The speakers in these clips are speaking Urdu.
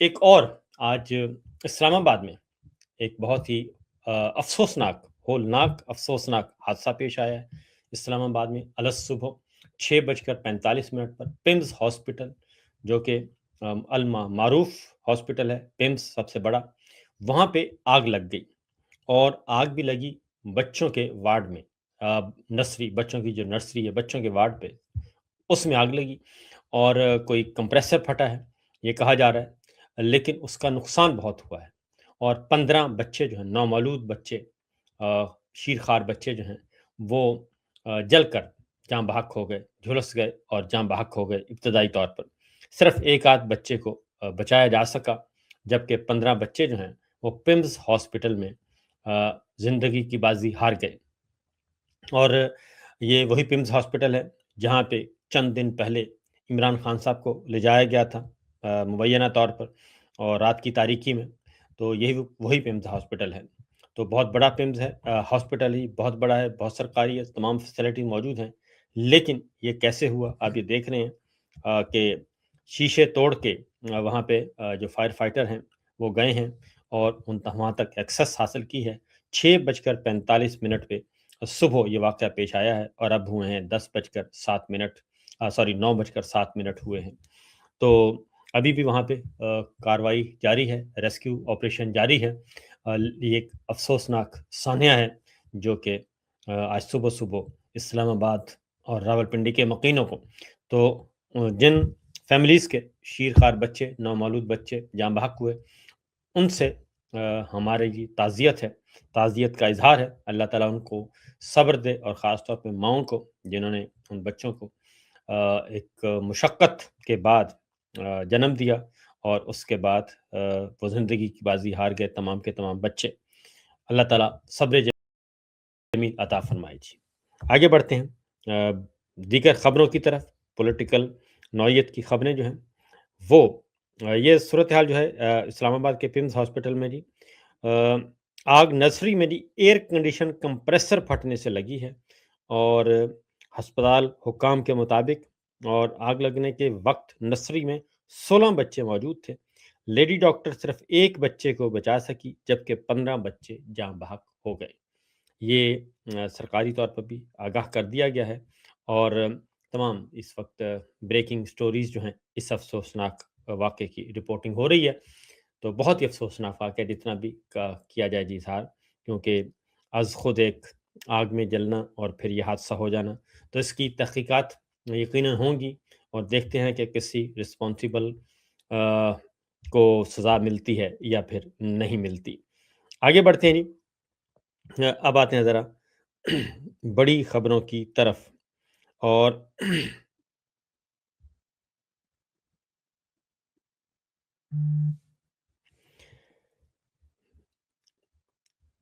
ایک اور آج اسلام آباد میں ایک بہت ہی افسوسناک ہولناک افسوسناک حادثہ پیش آیا ہے۔ اسلام آباد میں صبح 6:45 پر پمز ہاسپٹل، جو کہ معروف ہاسپٹل ہے، پمز سب سے بڑا، وہاں پہ آگ لگ گئی، اور آگ بھی لگی بچوں کے وارڈ میں، نرسری، بچوں کی جو نرسری ہے بچوں کے وارڈ پہ، اس میں آگ لگی، اور کوئی کمپریسر پھٹا ہے یہ کہا جا رہا ہے، لیکن اس کا نقصان بہت ہوا ہے، اور 15 بچے جو ہیں، نومولود بچے، شیرخوار بچے جو ہیں، وہ جل کر جاں بحق ہو گئے، جھلس گئے اور جاں بحق ہو گئے ابتدائی طور پر۔ صرف ایک آدھ بچے کو بچایا جا سکا، جبکہ 15 بچے جو ہیں وہ پمز ہاسپٹل میں زندگی کی بازی ہار گئے۔ اور یہ وہی پمز ہاسپٹل ہے جہاں پہ چند دن پہلے عمران خان صاحب کو لے جایا گیا تھا مبینہ طور پر، اور رات کی تاریکی میں، تو یہی وہی پمز ہاسپٹل ہے۔ تو بہت بڑا پمز ہے، ہاسپٹل ہی بہت بڑا ہے، بہت سرکاری ہے، تمام فیسلٹی موجود ہیں، لیکن یہ کیسے ہوا آپ یہ دیکھ رہے ہیں کہ شیشے توڑ کے وہاں پہ جو فائر فائٹر ہیں وہ گئے ہیں، اور وہاں تک ایکسس حاصل کی ہے۔ 6:45 پہ صبح یہ واقعہ پیش آیا ہے، اور اب ہوئے ہیں 9:07 ہوئے ہیں۔ تو ابھی بھی وہاں پہ کاروائی جاری ہے، ریسکیو آپریشن جاری ہے۔ یہ ایک افسوسناک سانحہ ہے جو کہ آج صبح صبح اسلام آباد اور راولپنڈی کے مقینوں کو، تو جن فیملیز کے شیرخوار بچے، نومولود بچے جاں بحق ہوئے، ان سے ہمارے یہ تعزیت ہے، تعزیت کا اظہار ہے۔ اللہ تعالیٰ ان کو صبر دے، اور خاص طور پہ ماؤں کو، جنہوں نے ان بچوں کو ایک مشقت کے بعد جنم دیا، اور اس کے بعد وہ زندگی کی بازی ہار گئے تمام کے تمام بچے۔ اللہ تعالیٰ صبر جمیل عطا فرمائے جی۔ آگے بڑھتے ہیں دیگر خبروں کی طرف۔ پولیٹیکل نوعیت کی خبریں جو ہیں وہ یہ صورتحال جو ہے اسلام آباد کے پمز ہاسپٹل میں جی، آگ نرسری میں جی ایئر کنڈیشن کمپریسر پھٹنے سے لگی ہے، اور ہسپتال حکام کے مطابق، اور آگ لگنے کے وقت نرسری میں 16 بچے موجود تھے۔ لیڈی ڈاکٹر صرف ایک بچے کو بچا سکی، جبکہ 15 بچے جاں بحق ہو گئے۔ یہ سرکاری طور پر بھی آگاہ کر دیا گیا ہے، اور تمام اس وقت بریکنگ سٹوریز جو ہیں اس افسوسناک واقعے کی رپورٹنگ ہو رہی ہے۔ تو بہت ہی افسوسناک واقعہ، جتنا بھی کیا جائے جی اظہار، کیونکہ از خود ایک آگ میں جلنا اور پھر یہ حادثہ ہو جانا، تو اس کی تحقیقات یقیناً ہوں گی، اور دیکھتے ہیں کہ کسی رسپانسیبل کو سزا ملتی ہے یا پھر نہیں ملتی۔ آگے بڑھتے ہیں جی، اب آتے ہیں ذرا بڑی خبروں کی طرف، اور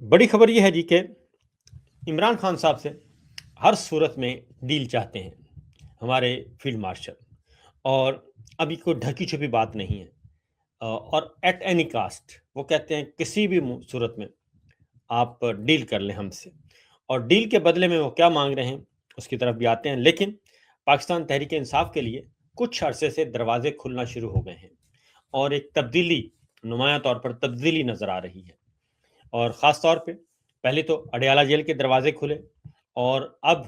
بڑی خبر یہ ہے جی کہ عمران خان صاحب سے ہر صورت میں ڈیل چاہتے ہیں ہمارے فیلڈ مارشل، اور ابھی کوئی ڈھکی چھپی بات نہیں ہے، اور ایٹ اینی کاسٹ وہ کہتے ہیں کسی بھی صورت میں آپ ڈیل کر لیں ہم سے، اور ڈیل کے بدلے میں وہ کیا مانگ رہے ہیں اس کی طرف بھی آتے ہیں۔ لیکن پاکستان تحریک انصاف کے لیے کچھ عرصے سے دروازے کھلنا شروع ہو گئے ہیں، اور ایک تبدیلی، نمایاں طور پر تبدیلی نظر آ رہی ہے، اور خاص طور پہ پہلے تو اڈیالہ جیل کے دروازے کھلے، اور اب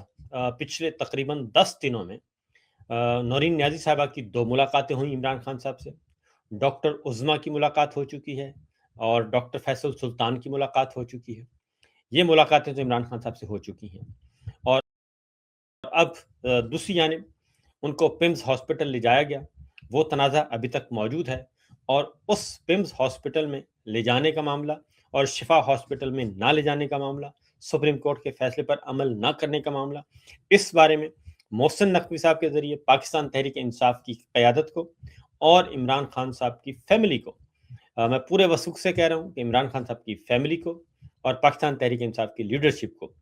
پچھلے تقریباً 10 دنوں میں نورین نیازی صاحبہ کی 2 ملاقاتیں ہوئیں عمران خان صاحب سے، ڈاکٹر عظما کی ملاقات ہو چکی ہے، اور ڈاکٹر فیصل سلطان کی ملاقات ہو چکی ہے۔ یہ ملاقاتیں تو عمران خان صاحب سے ہو چکی ہیں، اور اب دوسری جانب ان کو پمز ہاسپٹل لے جایا گیا، وہ تنازع ابھی تک موجود ہے، اور اس پمز ہاسپٹل میں لے جانے کا معاملہ اور شفا ہاسپٹل میں نہ لے جانے کا معاملہ، سپریم کورٹ کے فیصلے پر عمل نہ کرنے کا معاملہ، اس بارے میں محسن نقوی صاحب کے ذریعے پاکستان تحریک انصاف کی قیادت کو اور عمران خان صاحب کی فیملی کو، میں پورے وثوق سے کہہ رہا ہوں کہ عمران خان صاحب کی فیملی کو اور پاکستان تحریک انصاف کی لیڈرشپ کو،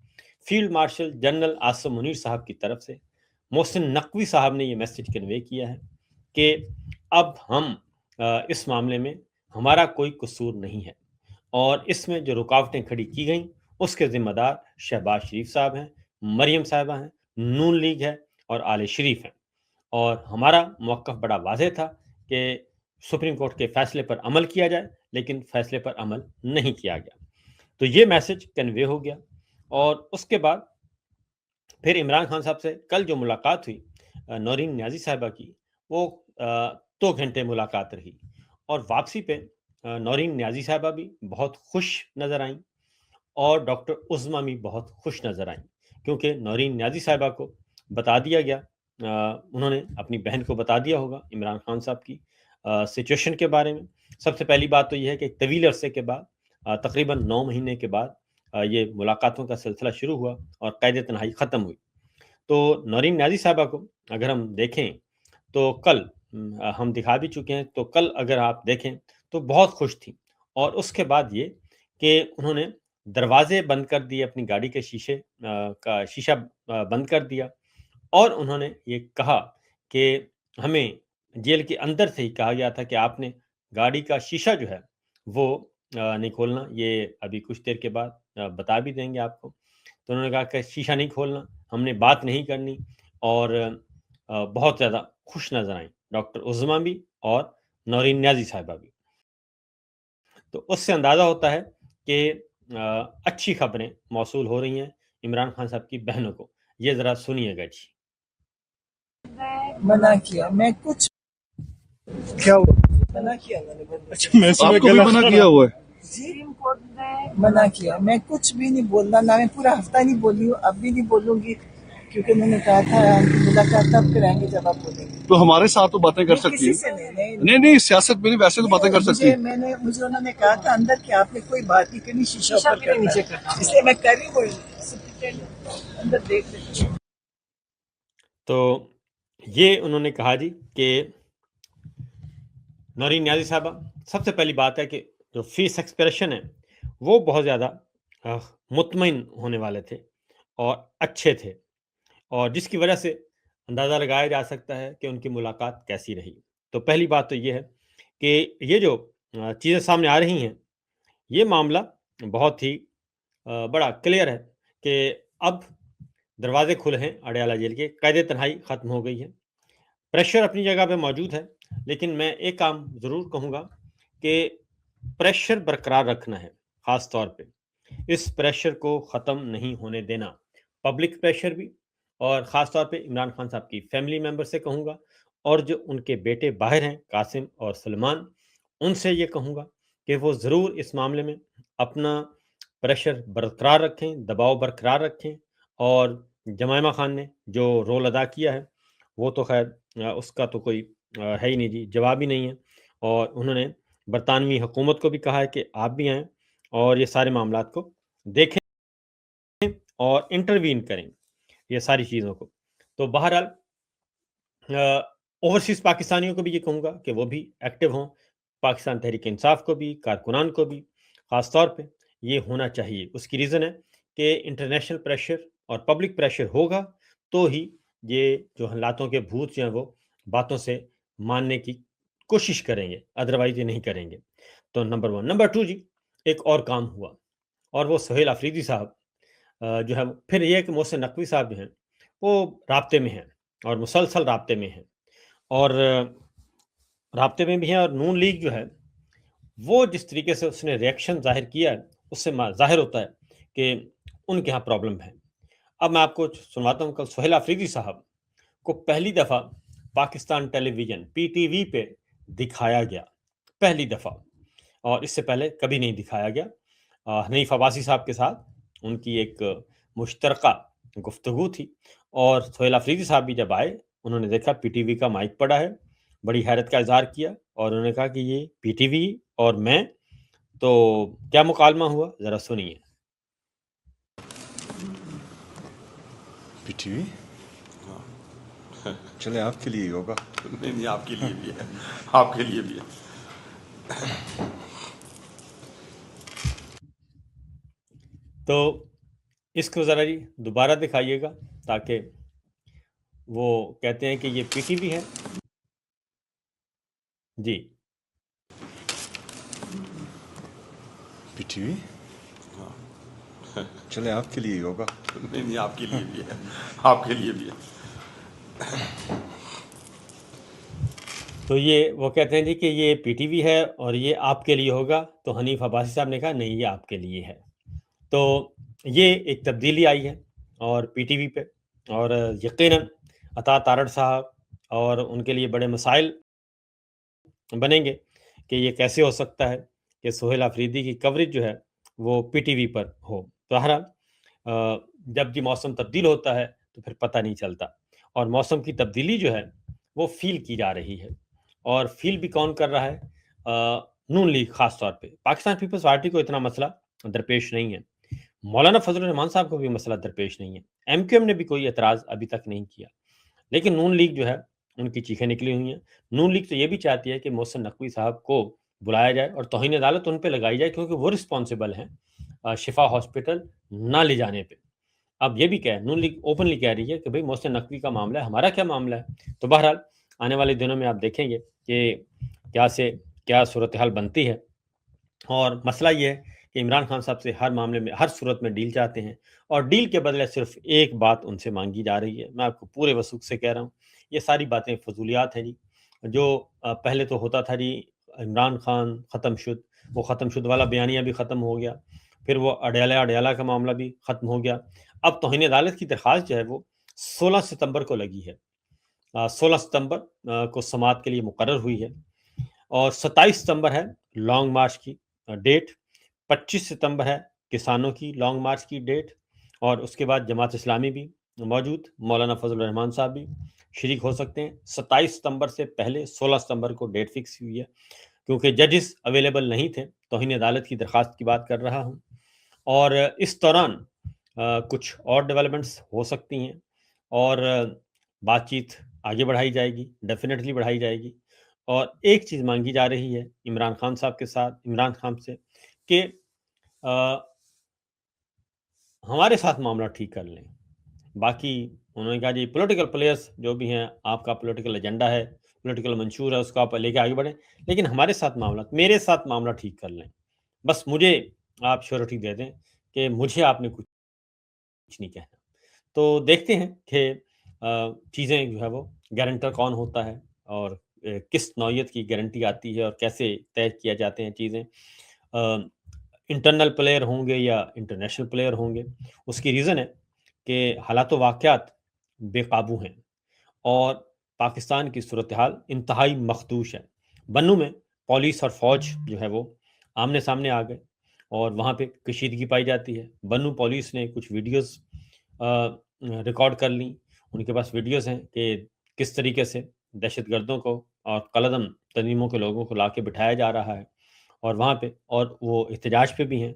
field marshal general Asim Munir صاحب کی طرف سے محسن نقوی صاحب نے یہ میسج کنوے کیا ہے کہ اب ہم اس معاملے میں ہمارا کوئی قصور نہیں ہے، اور اس میں جو رکاوٹیں کھڑی کی گئیں اس کے ذمہ دار شہباز شریف صاحب ہیں، مریم صاحبہ ہیں، نون لیگ ہے، اور آل شریف ہیں، اور ہمارا موقف بڑا واضح تھا کہ سپریم کورٹ کے فیصلے پر عمل کیا جائے، لیکن فیصلے پر عمل نہیں کیا گیا۔ تو یہ میسج کنوے ہو گیا، اور اس کے بعد پھر عمران خان صاحب سے کل جو ملاقات ہوئی نورین نیازی صاحبہ کی، وہ 2 گھنٹے ملاقات رہی، اور واپسی پہ نورین نیازی صاحبہ بھی بہت خوش نظر آئیں، اور ڈاکٹر عظمیٰ بھی بہت خوش نظر آئیں، کیونکہ نورین نیازی صاحبہ کو بتا دیا گیا، انہوں نے اپنی بہن کو بتا دیا ہوگا عمران خان صاحب کی سچویشن کے بارے میں۔ سب سے پہلی بات تو یہ ہے کہ ایک طویل عرصے کے بعد، تقریباً 9 مہینے کے بعد، یہ ملاقاتوں کا سلسلہ شروع ہوا اور قید تنہائی ختم ہوئی۔ تو نورین نیازی صاحبہ کو اگر ہم دیکھیں تو کل ہم دکھا بھی چکے ہیں، تو کل اگر آپ دیکھیں تو بہت خوش تھی، اور اس کے بعد یہ کہ انہوں نے دروازے بند کر دیے، اپنی گاڑی کے شیشہ بند کر دیا، اور انہوں نے یہ کہا کہ ہمیں جیل کے اندر سے ہی کہا گیا تھا کہ آپ نے گاڑی کا شیشہ جو ہے وہ نہیں کھولنا، یہ ابھی کچھ دیر کے بعد بتا بھی دیں گے آپ کو۔ تو انہوں نے کہا کہ شیشہ نہیں کھولنا، ہم نے بات نہیں کرنی، اور بہت زیادہ خوش نظر آئیں ڈاکٹر عظمیٰ بھی اور نورین نیازی صاحبہ بھی۔ تو اس سے اندازہ ہوتا ہے کہ اچھی خبریں موصول ہو رہی ہیں عمران خان صاحب کی بہنوں کو۔ یہ ذرا سنیے گا جی۔ منع کیا، میں کچھ کیا ہوا منع کیا میں نے آپ کو بھی منع کیا ہوا ہے؟ جی منع کیا، میں کچھ بھی نہیں بولنا، نہ میں پورا ہفتہ نہیں بولی ہوں، اب بھی نہیں بولوں گی، کیونکہ میں نے کہا تھا ملاقات تب کرائیں گے جب آپ بولیں گے۔ تو ہمارے ساتھ تو باتیں کر سکتی کسی ہیں۔ سے نہیں سیاست میں نہیں، ویسے تو باتیں کر سکتی ہیں۔ مجھے انہوں نے کہا تھا اندر کہ آپ نے کوئی بات نہیں کرنی، شیشہ اوپر کرنا ہے، اس لیے میں کر رہی ہوں، اندر دیکھ لیتی ہوں۔ تو یہ انہوں نے کہا جی کہ نورین نیازی صاحبہ، سب سے پہلی بات ہے کہ جو فیس ایکسپریشن ہے وہ بہت زیادہ مطمئن ہونے والے تھے اور اچھے تھے، اور جس کی وجہ سے اندازہ لگایا جا سکتا ہے کہ ان کی ملاقات کیسی رہی۔ تو پہلی بات تو یہ ہے کہ یہ جو چیزیں سامنے آ رہی ہیں، یہ معاملہ بہت ہی بڑا کلیئر ہے کہ اب دروازے کھلے ہیں اڈیالہ جیل کے، قید تنہائی ختم ہو گئی ہے، پریشر اپنی جگہ پہ موجود ہے، لیکن میں ایک کام ضرور کہوں گا کہ پریشر برقرار رکھنا ہے، خاص طور پہ اس پریشر کو ختم نہیں ہونے دینا، پبلک پریشر بھی، اور خاص طور پہ عمران خان صاحب کی فیملی ممبر سے کہوں گا، اور جو ان کے بیٹے باہر ہیں قاسم اور سلمان، ان سے یہ کہوں گا کہ وہ ضرور اس معاملے میں اپنا پریشر برقرار رکھیں، دباؤ برقرار رکھیں، اور جمائمہ خان نے جو رول ادا کیا ہے وہ تو خیر اس کا تو کوئی ہے ہی نہیں جی، جواب ہی نہیں ہے، اور انہوں نے برطانوی حکومت کو بھی کہا ہے کہ آپ بھی آئیں اور یہ سارے معاملات کو دیکھیں اور انٹروین کریں یہ ساری چیزوں کو۔ تو بہرحال اوورسیز پاکستانیوں کو بھی یہ کہوں گا کہ وہ بھی ایکٹیو ہوں، پاکستان تحریک انصاف کو بھی، کارکنان کو بھی، خاص طور پہ یہ ہونا چاہیے۔ اس کی ریزن ہے کہ انٹرنیشنل پریشر اور پبلک پریشر ہوگا تو ہی یہ جو حالاتوں کے بھوت جو ہیں وہ باتوں سے ماننے کی کوشش کریں گے، ادروائز یہ نہیں کریں گے۔ تو نمبر 1۔ نمبر 2 جی، ایک اور کام ہوا، اور وہ سہیل آفریدی صاحب جو ہے، پھر یہ کہ محسن نقوی صاحب جو ہیں وہ رابطے میں ہیں اور مسلسل رابطے میں ہیں، اور رابطے میں بھی ہیں، اور نون لیگ جو ہے وہ جس طریقے سے اس نے ریئیکشن ظاہر کیا ہے اس سے ظاہر ہوتا ہے کہ ان کے ہاں پرابلم ہے۔ اب میں آپ کو سنواتا ہوں، کل سہیل آفریدی صاحب کو پہلی دفعہ پاکستان ٹیلی ویژن PTV پہ دکھایا گیا، پہلی دفعہ، اور اس سے پہلے کبھی نہیں دکھایا گیا۔ حنیف عباسی صاحب کے ساتھ ان کی ایک مشترکہ گفتگو تھی، اور سہیل آفریدی صاحب بھی جب آئے انہوں نے دیکھا PTV کا مائک پڑا ہے، بڑی حیرت کا اظہار کیا، اور انہوں نے کہا کہ یہ PTV اور میں، تو کیا مکالمہ ہوا ذرا سنیے۔ PTV چلے آپ کے لیے ہی ہوگا، نہیں آپ کے لیے بھی ہے، آپ کے لیے بھی ہے۔ تو اس کو ذرا جی دوبارہ دکھائیے گا تاکہ وہ کہتے ہیں کہ یہ PTV ہے جی۔ PTV چلے آپ کے لیے ہی ہوگا، نہیں آپ کے لیے بھی ہے، آپ کے لیے بھی ہے۔ تو یہ وہ کہتے ہیں جی کہ یہ پی ٹی وی ہے اور یہ آپ کے لیے ہوگا، تو حنیف عباسی صاحب نے کہا نہیں یہ آپ کے لیے ہے۔ تو یہ ایک تبدیلی آئی ہے اور پی ٹی وی پہ، اور یقیناً عطا تارڑ صاحب اور ان کے لیے بڑے مسائل بنیں گے کہ یہ کیسے ہو سکتا ہے کہ سہیل آفریدی کی کوریج جو ہے وہ پی ٹی وی پر ہو۔ بہرحال جب بھی موسم تبدیل ہوتا ہے تو پھر پتہ نہیں چلتا، اور موسم کی تبدیلی جو ہے وہ فیل کی جا رہی ہے، اور فیل بھی کون کر رہا ہے؟ نون لیگ خاص طور پہ۔ پاکستان پیپلز پارٹی کو اتنا مسئلہ درپیش نہیں ہے، مولانا فضل الرحمان صاحب کو بھی مسئلہ درپیش نہیں ہے، ایم کیو ایم نے بھی کوئی اعتراض ابھی تک نہیں کیا، لیکن نون لیگ جو ہے ان کی چیخیں نکلی ہوئی ہیں۔ نون لیگ تو یہ بھی چاہتی ہے کہ محسن نقوی صاحب کو بلایا جائے اور توہین عدالت ان پہ لگائی جائے، کیونکہ وہ رسپانسبل ہیں شفا ہاسپٹل نہ لے جانے پہ۔ اب یہ بھی کہہ نون لیگ اوپنلی کہہ رہی ہے کہ بھئی محسن نقوی کا معاملہ ہے، ہمارا کیا معاملہ ہے؟ تو بہرحال آنے والے دنوں میں آپ دیکھیں گے کہ کیا صورتحال بنتی ہے، اور مسئلہ یہ ہے کہ عمران خان صاحب سے ہر معاملے میں ہر صورت میں ڈیل چاہتے ہیں، اور ڈیل کے بدلے صرف ایک بات ان سے مانگی جا رہی ہے۔ میں آپ کو پورے وثوق سے کہہ رہا ہوں، یہ ساری باتیں فضولیات ہیں جی۔ جو پہلے تو ہوتا تھا جی عمران خان ختم شد، وہ ختم شد والا بیانیہ بھی ختم ہو گیا، پھر وہ اڈیالہ کا معاملہ بھی ختم ہو گیا۔ اب توہین عدالت کی درخواست جو ہے وہ 16 ستمبر کو لگی ہے، 16 ستمبر کو سماعت کے لیے مقرر ہوئی ہے، اور 27 ستمبر ہے لانگ مارچ کی ڈیٹ، 25 ستمبر ہے کسانوں کی لانگ مارچ کی ڈیٹ، اور اس کے بعد جماعت اسلامی بھی موجود، مولانا فضل الرحمان صاحب بھی شریک ہو سکتے ہیں۔ 27 ستمبر سے پہلے 16 ستمبر کو ڈیٹ فکس ہوئی ہے، کیونکہ ججز اویلیبل نہیں تھے۔ توہین عدالت کی درخواست کی بات کر رہا ہوں، اور اس دوران کچھ اور ڈیولپمنٹس ہو سکتی ہیں، اور بات چیت آگے بڑھائی جائے گی، ڈیفینیٹلی بڑھائی جائے گی۔ اور ایک چیز مانگی جا رہی ہے عمران خان صاحب کے ساتھ، عمران خان سے، کہ ہمارے ساتھ معاملہ ٹھیک کر لیں۔ باقی انہوں نے کہا جی پولیٹیکل پلیئرز جو بھی ہیں، آپ کا پولیٹیکل ایجنڈا ہے، پولیٹیکل منشور ہے، اس کو آپ لے کے آگے بڑھیں، لیکن ہمارے ساتھ معاملہ، میرے ساتھ معاملہ ٹھیک کر لیں، بس مجھے آپ شیورٹی دے دیں کہ مجھے آپ نے کچھ نہیں کہنا۔ تو دیکھتے ہیں کہ چیزیں جو ہے وہ گارنٹر کون ہوتا ہے، اور کس نوعیت کی گارنٹی آتی ہے، اور کیسے طے کیا جاتے ہیں چیزیں، انٹرنل پلیئر ہوں گے یا انٹرنیشنل پلیئر ہوں گے۔ اس کی ریزن ہے کہ حالات و واقعات بے قابو ہیں، اور پاکستان کی صورتحال انتہائی مخدوش ہے۔ بنو میں پولیس اور فوج جو ہے وہ آمنے سامنے آ گئے، اور وہاں پہ کشیدگی پائی جاتی ہے۔ بنو پولیس نے کچھ ویڈیوز ریکارڈ کر لیں، ان کے پاس ویڈیوز ہیں کہ کس طریقے سے دہشت گردوں کو اور قلعدم تنظیموں کے لوگوں کو لا کے بٹھایا جا رہا ہے، اور وہاں پہ، اور وہ احتجاج پہ بھی ہیں،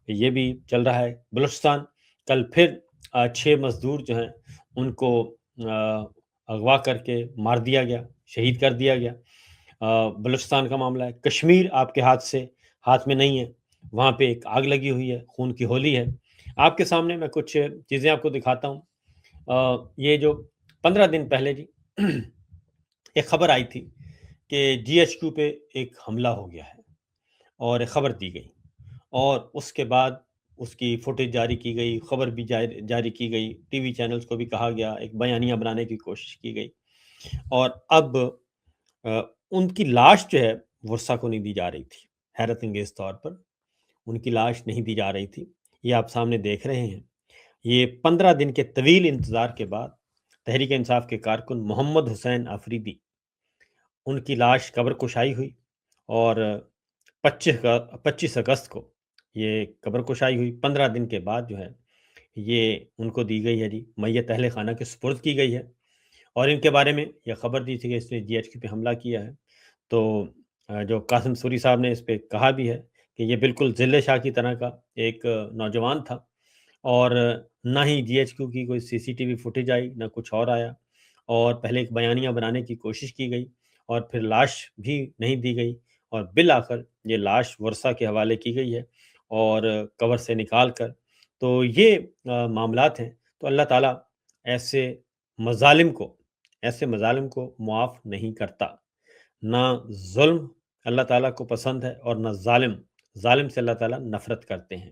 یہ بھی چل رہا ہے۔ بلوچستان کل پھر 6 مزدور جو ہیں ان کو اغوا کر کے مار دیا گیا، شہید کر دیا گیا۔ بلوچستان کا معاملہ ہے۔ کشمیر آپ کے ہاتھ میں نہیں ہے، وہاں پہ ایک آگ لگی ہوئی ہے، خون کی ہولی ہے۔ آپ کے سامنے میں کچھ چیزیں آپ کو دکھاتا ہوں۔ یہ جو 15 دن پہلے جی ایک خبر آئی تھی کہ جی ایچ کیو پہ ایک حملہ ہو گیا ہے، اور ایک خبر دی گئی، اور اس کے بعد اس کی فوٹیج جاری کی گئی، خبر بھی جاری کی گئی، ٹی وی چینلز کو بھی کہا گیا، ایک بیانیہ بنانے کی کوشش کی گئی، اور اب ان کی لاش جو ہے ورثہ کو نہیں دی جا رہی تھی۔ حیرت انگیز طور پر ان کی لاش نہیں دی جا رہی تھی۔ یہ آپ سامنے دیکھ رہے ہیں، یہ 15 دن کے طویل انتظار کے بعد تحریک انصاف کے کارکن محمد حسین آفریدی، ان کی لاش قبر کشائی ہوئی، اور 25 اگست کو یہ قبر کشائی ہوئی۔ 15 دن کے بعد جو ہے یہ ان کو دی گئی ہے جی، میت اہل خانہ کے سپرد کی گئی ہے، اور ان کے بارے میں یہ خبر دی تھی کہ اس نے جی ایچ کیو پہ حملہ کیا ہے۔ تو جو قاسم سوری صاحب نے اس پہ کہا بھی ہے کہ یہ بالکل ذلِ شاہ کی طرح کا ایک نوجوان تھا، اور نہ ہی جی ایچ کیو کی کوئی سی سی ٹی وی فوٹیج آئی، نہ کچھ اور آیا، اور پہلے ایک بیانیہ بنانے کی کوشش کی گئی، اور پھر لاش بھی نہیں دی گئی، اور بالآخر یہ لاش ورثہ کے حوالے کی گئی ہے، اور قبر سے نکال کر۔ تو یہ معاملات ہیں۔ تو اللہ تعالیٰ ایسے مظالم کو معاف نہیں کرتا۔ نہ ظلم اللہ تعالیٰ کو پسند ہے، اور نہ ظالم سے اللہ تعالیٰ نفرت کرتے ہیں۔